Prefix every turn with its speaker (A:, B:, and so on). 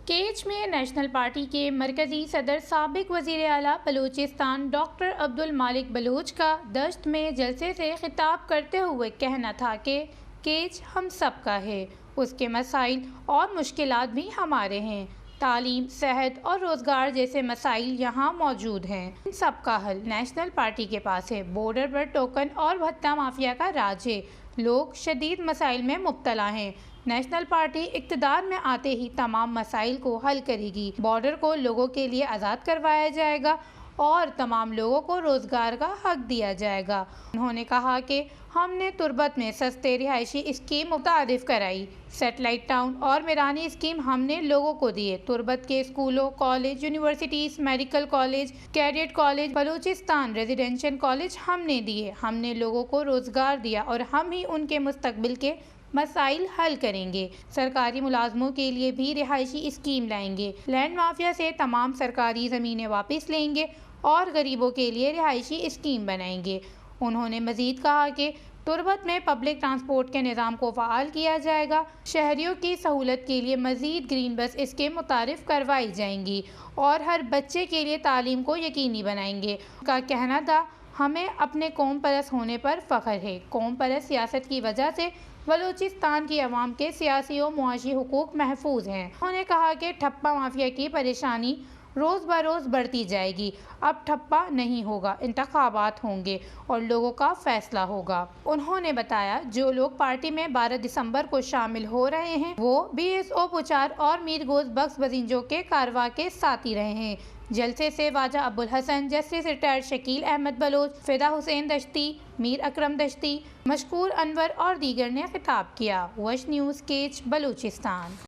A: केच में national party के मरकजी सदर साबिक वज़ीर आला बलूचिस्तान डॉक्टर अब्दुल मालिक बलूच का दश्त में जलसे से खिताब करते हुए कहना था कि केच हम सब का है, उसके मसाइल और मुश्किलात भी हमारे हैं। तालीम, सेहत और रोज़गार जैसे मसाइल यहाँ मौजूद हैं। इन सब का हल नेशनल पार्टी के पास है। बॉर्डर पर टोकन और भत्ता माफिया का राज है। लोग शदीद मसाइल में मुब्तला हैं। नेशनल पार्टी इक़्तिदार में आते ही तमाम मसाइल को हल करेगी। बॉर्डर को लोगों के लिए आज़ाद करवाया जाएगा और तमाम लोगों को रोज़गार का हक दिया जाएगा। उन्होंने कहा कि हमने तुर्बत में सस्ते रिहायशी स्कीम मुतारिफ कराई। सेटेलाइट टाउन और मीरानी स्कीम हमने लोगों को दिए। तुर्बत के स्कूलों, college, universities, medical college, cadet college, Balochistan residential college हमने दिए। हमने लोगों को रोज़गार दिया और हम ही उनके मुस्तकबिल के मसाइल हल करेंगे। सरकारी मुलाजमों के लिए भी रिहायशी स्कीम लाएंगे। लैंड माफिया से तमाम सरकारी ज़मीनें वापस लेंगे और गरीबों के लिए रिहायशी स्कीम बनाएंगे। उन्होंने मज़ीद कहा कि तुर्बत में पब्लिक ट्रांसपोर्ट के निज़ाम को फ़आल किया जाएगा। शहरियों की सहूलत के लिए मज़ीद ग्रीन बस स्कीम मुतारिफ करवाई जाएंगी और हर बच्चे के लिए तालीम को यकीनी बनाएंगे। उनका कहना था, हमें अपने कौम परस्त होने पर फ़ख्र है। कौम परस्त सियासत की वजह से बलूचिस्तान की अवाम के सियासी और मुआशी हुकूक महफूज हैं। उन्होंने कहा कि ठप्पा माफिया की परेशानी रोज़ बरोज़ बढ़ती जाएगी। अब ठप्पा नहीं होगा, इंतखाबात होंगे और लोगों का फैसला होगा। उन्होंने बताया, जो लोग पार्टी में 12 दिसंबर को शामिल हो रहे हैं वो BSO पुचार और मीर गोश्त बख्श बजिंजों के कारवा के साथी रहे हैं। जलसे से वाजा अब्बुल हसन, जस्टिस रिटायर्ड शकील अहमद बलोच, फिदा हुसैन दश्ती, मीर अकरम दश्ती, मशकूर अनवर और दीगर ने खिताब किया। वश न्यूज़, केच, बलूचिस्तान।